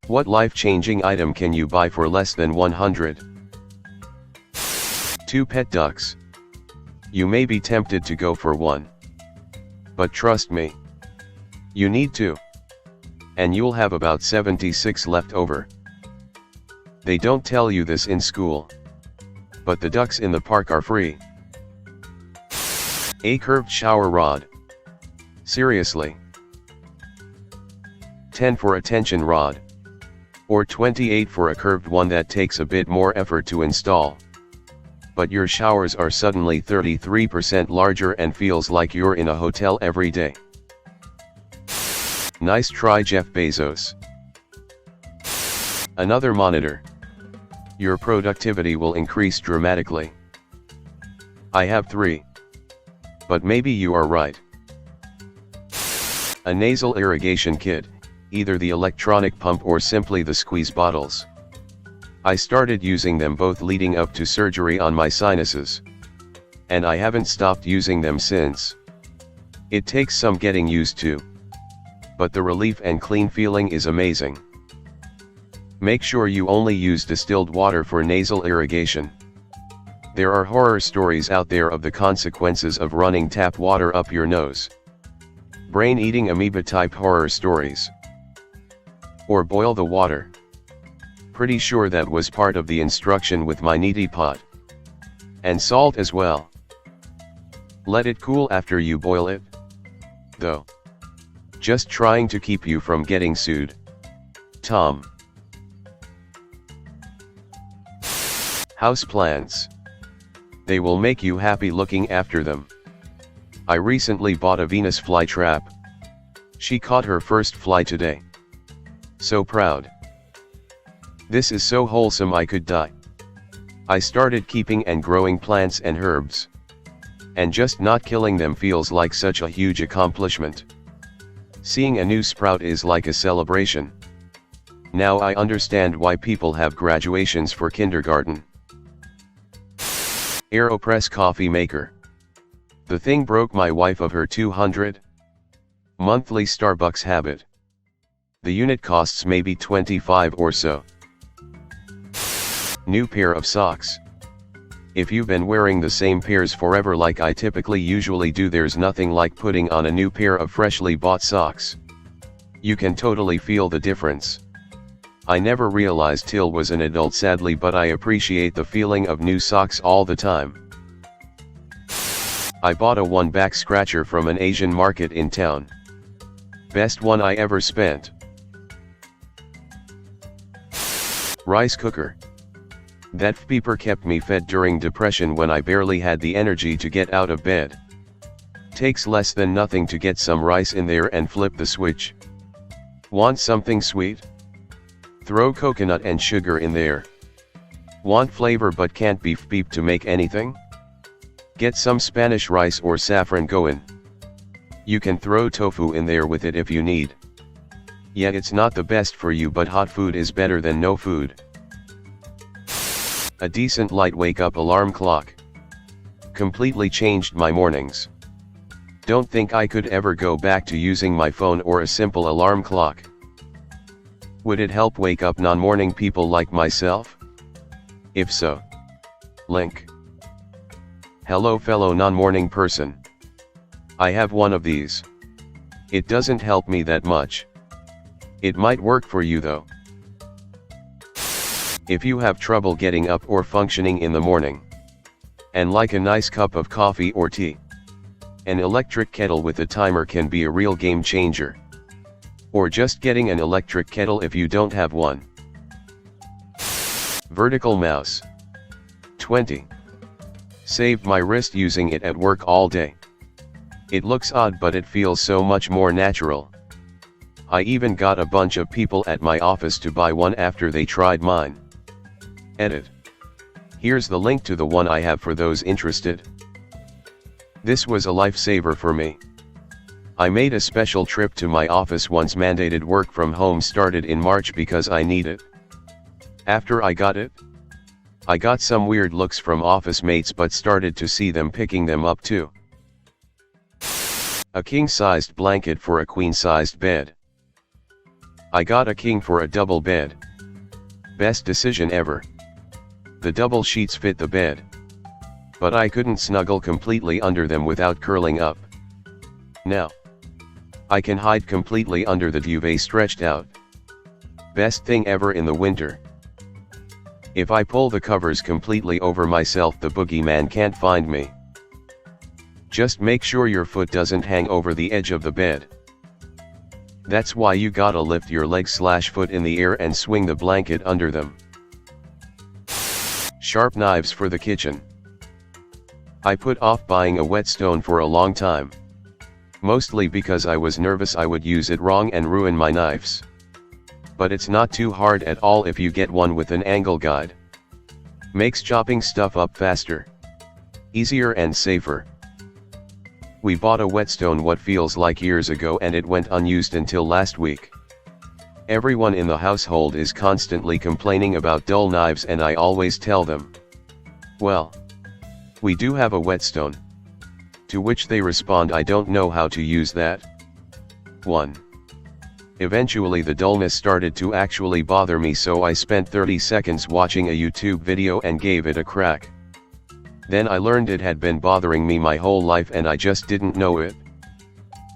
What life-changing item can you buy for less than 100? 2 pet ducks. You may be tempted to go for one. But trust me, you need 2. And you'll have about 76 left over. They don't tell you this in school. But the ducks in the park are free. A curved shower rod. Seriously. 10 for a tension rod. Or 28 for a curved one that takes a bit more effort to install. But your showers are suddenly 33% larger and feels like you're in a hotel every day. Nice try, Jeff Bezos. Another monitor. Your productivity will increase dramatically. I have 3. But maybe you are right. A nasal irrigation kit, either the electronic pump or simply the squeeze bottles. I started using them both leading up to surgery on my sinuses. And I haven't stopped using them since. It takes some getting used to. But the relief and clean feeling is amazing. Make sure you only use distilled water for nasal irrigation. There are horror stories out there of the consequences of running tap water up your nose. Brain-eating amoeba-type horror stories. Or boil the water. Pretty sure that was part of the instruction with my neti pot. And salt as well. Let it cool after you boil it. Though. Just trying to keep you from getting sued. Tom. Houseplants. They will make you happy looking after them. I recently bought a Venus flytrap. She caught her first fly today. So proud. This is so wholesome I could die. I started keeping and growing plants and herbs. And just not killing them feels like such a huge accomplishment. Seeing a new sprout is like a celebration. Now I understand why people have graduations for kindergarten. AeroPress coffee maker. The thing broke my wife of her 200 monthly Starbucks habit. The unit costs maybe 25 or so. New pair of socks. If you've been wearing the same pairs forever like I usually do, there's nothing like putting on a new pair of freshly bought socks. You can totally feel the difference. I never realized till was an adult sadly, but I appreciate the feeling of new socks all the time. I bought a one-back scratcher from an Asian market in town. Best one I ever spent. Rice cooker. That beeper kept me fed during depression when I barely had the energy to get out of bed. Takes less than nothing to get some rice in there and flip the switch. Want something sweet? Throw coconut and sugar in there. Want flavor but can't beep to make anything? Get some Spanish rice or saffron going. You can throw tofu in there with it if you need. Yeah, it's not the best for you, but hot food is better than no food. A decent light wake-up alarm clock. Completely changed my mornings. Don't think I could ever go back to using my phone or a simple alarm clock. Would it help wake up non-morning people like myself? If so, link. Hello fellow non-morning person. I have one of these. It doesn't help me that much. It might work for you though. If you have trouble getting up or functioning in the morning, and like a nice cup of coffee or tea, an electric kettle with a timer can be a real game changer. Or just getting an electric kettle if you don't have one. Vertical mouse. 20. Saved my wrist using it at work all day. It looks odd but it feels so much more natural. I even got a bunch of people at my office to buy one after they tried mine. Edit. Here's the link to the one I have for those interested. This was a lifesaver for me. I made a special trip to my office once mandated work from home started in March because I need it. After I got it, I got some weird looks from office mates but started to see them picking them up too. A king-sized blanket for a queen-sized bed. I got a king for a double bed. Best decision ever. The double sheets fit the bed. But I couldn't snuggle completely under them without curling up. Now I can hide completely under the duvet stretched out. Best thing ever in the winter. If I pull the covers completely over myself, the boogeyman can't find me. Just make sure your foot doesn't hang over the edge of the bed. That's why you gotta lift your leg/foot in the air and swing the blanket under them. Sharp knives for the kitchen. I put off buying a whetstone for a long time. Mostly because I was nervous I would use it wrong and ruin my knives. But it's not too hard at all if you get one with an angle guide. Makes chopping stuff up faster, easier and safer. We bought a whetstone what feels like years ago and it went unused until last week. Everyone in the household is constantly complaining about dull knives and I always tell them, well, we do have a whetstone. To which they respond, I don't know how to use that. 1. Eventually the dullness started to actually bother me, so I spent 30 seconds watching a YouTube video and gave it a crack. Then I learned it had been bothering me my whole life and I just didn't know it.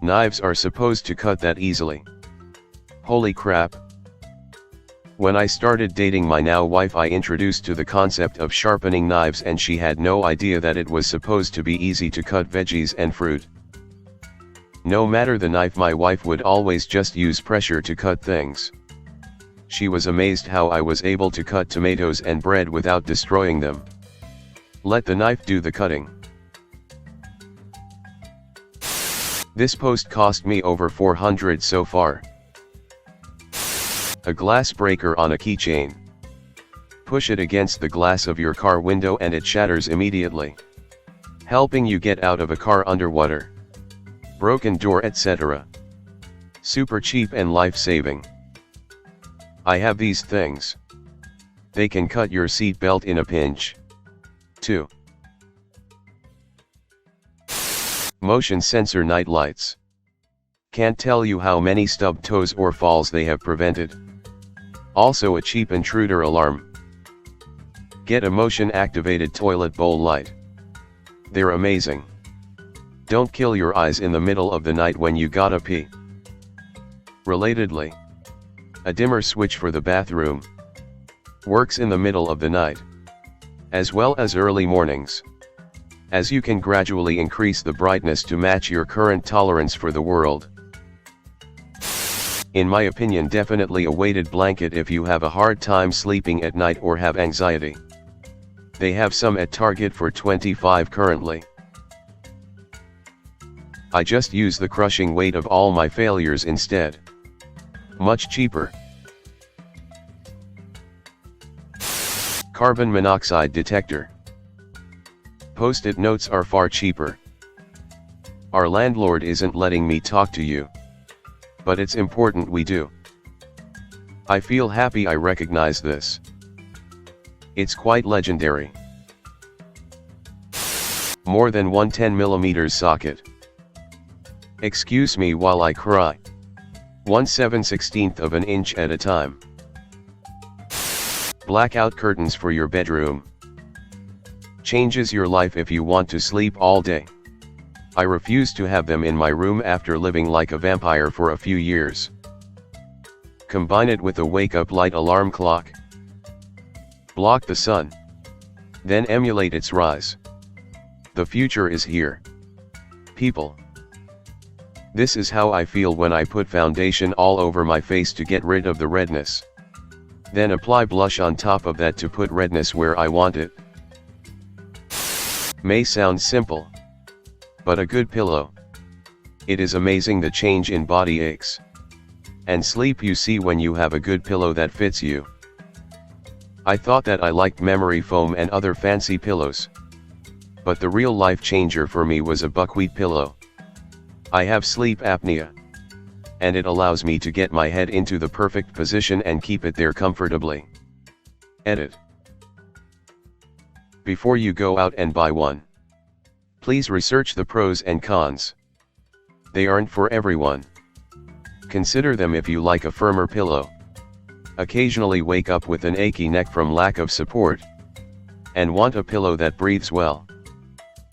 Knives are supposed to cut that easily. Holy crap. When I started dating my now wife, I introduced to the concept of sharpening knives and she had no idea that it was supposed to be easy to cut veggies and fruit. No matter the knife, my wife would always just use pressure to cut things. She was amazed how I was able to cut tomatoes and bread without destroying them. Let the knife do the cutting. This post cost me over 400 so far. A glass breaker on a keychain. Push it against the glass of your car window and it shatters immediately, helping you get out of a car underwater. Broken door, etc. Super cheap and life-saving. I have these things. They can cut your seat belt in a pinch. 2. Motion sensor night lights. Can't tell you how many stubbed toes or falls they have prevented. Also a cheap intruder alarm. Get a motion activated toilet bowl light. They're amazing. Don't kill your eyes in the middle of the night when you gotta pee. Relatedly, a dimmer switch for the bathroom. Works in the middle of the night, as well as early mornings, as you can gradually increase the brightness to match your current tolerance for the world. In my opinion, definitely a weighted blanket if you have a hard time sleeping at night or have anxiety. They have some at Target for $25 currently. I just use the crushing weight of all my failures instead. Much cheaper. Carbon monoxide detector. Post-it notes are far cheaper. Our landlord isn't letting me talk to you. But it's important we do. I feel happy I recognize this. It's quite legendary. More than 110mm socket. Excuse me while I cry. 1/7/16 of an inch at a time. Blackout curtains for your bedroom. Changes your life if you want to sleep all day. I refuse to have them in my room after living like a vampire for a few years. Combine it with a wake-up light alarm clock. Block the sun. Then emulate its rise. The future is here. People. This is how I feel when I put foundation all over my face to get rid of the redness. Then apply blush on top of that to put redness where I want it. May sound simple, but a good pillow. It is amazing the change in body aches and sleep you see when you have a good pillow that fits you. I thought that I liked memory foam and other fancy pillows. But the real life changer for me was a buckwheat pillow. I have sleep apnea, and it allows me to get my head into the perfect position and keep it there comfortably. Edit. Before you go out and buy one, please research the pros and cons. They aren't for everyone. Consider them if you like a firmer pillow. Occasionally wake up with an achy neck from lack of support, and want a pillow that breathes well.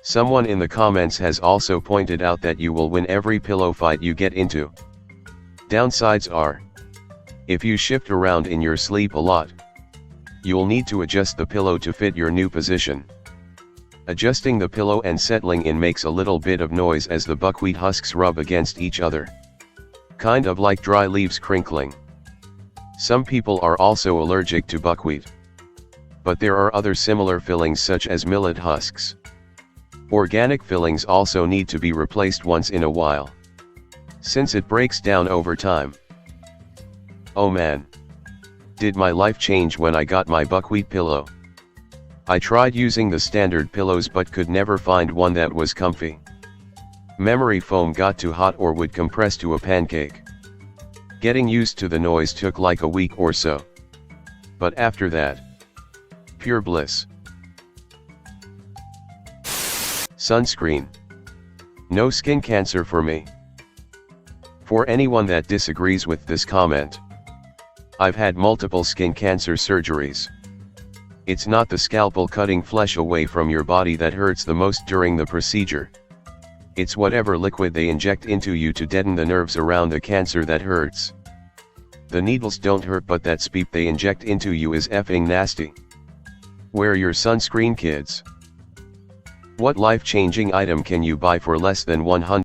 Someone in the comments has also pointed out that you will win every pillow fight you get into. Downsides are: if you shift around in your sleep a lot, you'll need to adjust the pillow to fit your new position. Adjusting the pillow and settling in makes a little bit of noise as the buckwheat husks rub against each other. Kind of like dry leaves crinkling. Some people are also allergic to buckwheat. But there are other similar fillings such as millet husks. Organic fillings also need to be replaced once in a while, since it breaks down over time. Oh man! Did my life change when I got my buckwheat pillow? I tried using the standard pillows but could never find one that was comfy. Memory foam got too hot or would compress to a pancake. Getting used to the noise took like a week or so. But after that, pure bliss. Sunscreen. No skin cancer for me. For anyone that disagrees with this comment, I've had multiple skin cancer surgeries. It's not the scalpel cutting flesh away from your body that hurts the most during the procedure. It's whatever liquid they inject into you to deaden the nerves around the cancer that hurts. The needles don't hurt, but that speep they inject into you is effing nasty. Wear your sunscreen, kids. What life-changing item can you buy for less than $100?